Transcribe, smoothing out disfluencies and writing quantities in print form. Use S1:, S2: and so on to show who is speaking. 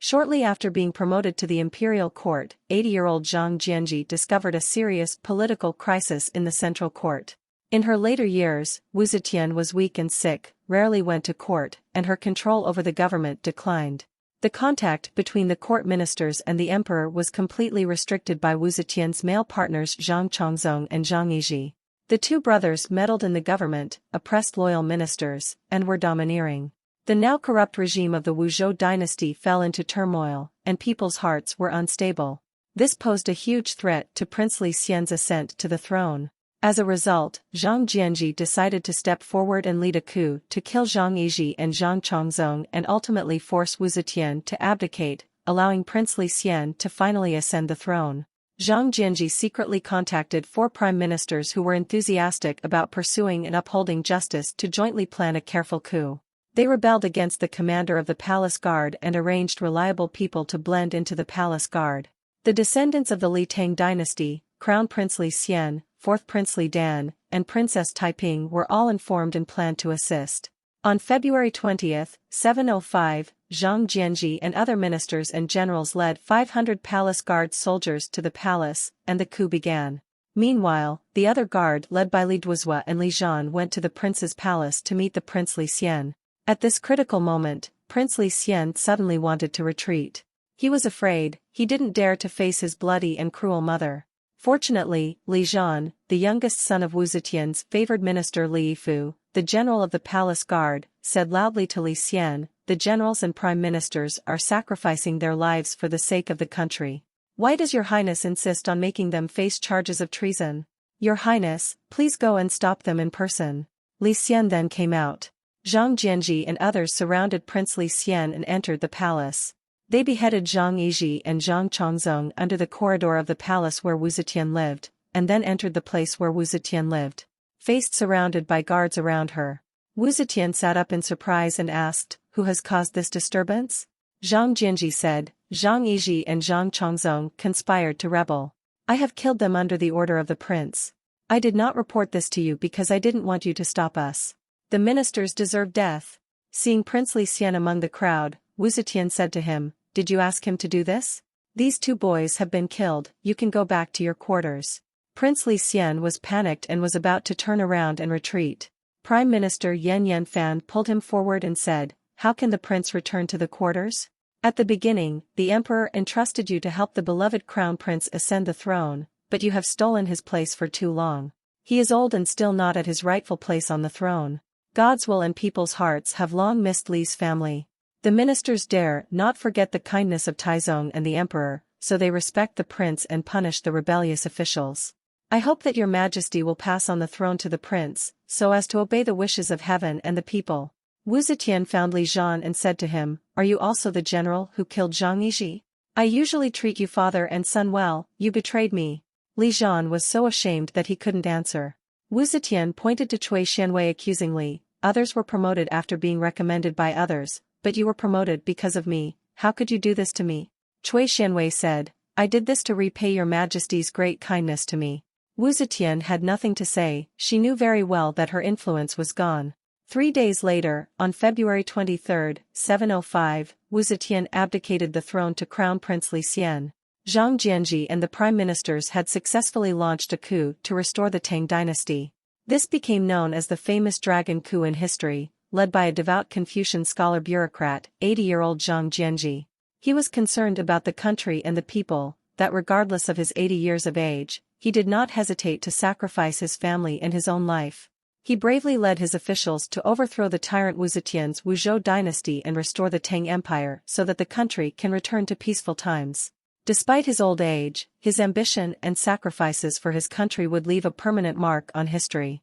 S1: Shortly after being promoted to the imperial court, 80-year-old Zhang Jianzhi discovered a serious political crisis in the central court. In her later years, Wu Zetian was weak and sick, rarely went to court, and her control over the government declined. The contact between the court ministers and the emperor was completely restricted by Wu Zetian's male partners Zhang Chongzong and Zhang Jianzhi. The two brothers meddled in the government, oppressed loyal ministers, and were domineering. The now corrupt regime of the Wuzhou dynasty fell into turmoil, and people's hearts were unstable. This posed a huge threat to princely Xian's ascent to the throne. As a result, Zhang Jianzhi decided to step forward and lead a coup to kill Zhang Jianzhi and Zhang Chongzong and ultimately force Wu Zetian to abdicate, allowing princely Xian to finally ascend the throne. Zhang Jianzhi secretly contacted 4 prime ministers who were enthusiastic about pursuing and upholding justice to jointly plan a careful coup. They rebelled against the commander of the palace guard and arranged reliable people to blend into the palace guard. The descendants of the Tang Dynasty, Crown Prince Li Xian, 4th Prince Li Dan, and Princess Taiping were all informed and planned to assist. On February 20, 705, Zhang Jianzhi and other ministers and generals led 500 palace guard soldiers to the palace, and the coup began. Meanwhile, the other guard led by Li Duozhua and Li Zhan went to the prince's palace to meet the Prince Li Xian. At this critical moment, Prince Li Xian suddenly wanted to retreat. He was afraid, he didn't dare to face his bloody and cruel mother. Fortunately, Li Zhan, the youngest son of Wu Zetian's favored minister Li Yifu, the general of the palace guard, said loudly to Li Xian, "The generals and prime ministers are sacrificing their lives for the sake of the country. Why does your highness insist on making them face charges of treason? Your highness, please go and stop them in person." Li Xian then came out. Zhang Jianzhi and others surrounded Prince Li Xian and entered the palace. They beheaded Zhang Jianzhi and Zhang Chongzong under the corridor of the palace where Wu Zetian lived, and then entered the place where Wu Zetian lived. Faced surrounded by guards around her, Wu Zetian sat up in surprise and asked, "Who has caused this disturbance?" Zhang Jianzhi said, "Zhang Jianzhi and Zhang Chongzong conspired to rebel. I have killed them under the order of the prince. I did not report this to you because I didn't want you to stop us. The ministers deserve death." Seeing Prince Li Xian among the crowd, Wu Zetian said to him, "Did you ask him to do this? These 2 boys have been killed, you can go back to your quarters." Prince Li Xian was panicked and was about to turn around and retreat. Prime Minister Yan Yanfan pulled him forward and said, "How can the prince return to the quarters? At the beginning, the emperor entrusted you to help the beloved crown prince ascend the throne, but you have stolen his place for too long. He is old and still not at his rightful place on the throne. God's will and people's hearts have long missed Li's family. The ministers dare not forget the kindness of Taizong and the emperor, so they respect the prince and punish the rebellious officials. I hope that your majesty will pass on the throne to the prince, so as to obey the wishes of heaven and the people." Wu Zetian found Li Zhan and said to him, "Are you also the general who killed Zhang Jianzhi? I usually treat you father and son well, you betrayed me." Li Zhan was so ashamed that he couldn't answer. Wu Zetian pointed to Cui Xianwei accusingly, "Others were promoted after being recommended by others, but you were promoted because of me. How could you do this to me?" Cui Xianwei said, "I did this to repay your majesty's great kindness to me." Wu Zetian had nothing to say, she knew very well that her influence was gone. 3 days later, on February 23, 705, Wu Zetian abdicated the throne to Crown Prince Li Xian. Zhang Jianzhi and the prime ministers had successfully launched a coup to restore the Tang Dynasty. This became known as the famous dragon coup in history, led by a devout Confucian scholar bureaucrat, 80-year-old Zhang Jianzhi. He was concerned about the country and the people, that regardless of his 80 years of age, he did not hesitate to sacrifice his family and his own life. He bravely led his officials to overthrow the tyrant Wu Zetian's Wuzhou dynasty and restore the Tang Empire so that the country can return to peaceful times. Despite his old age, his ambition and sacrifices for his country would leave a permanent mark on history.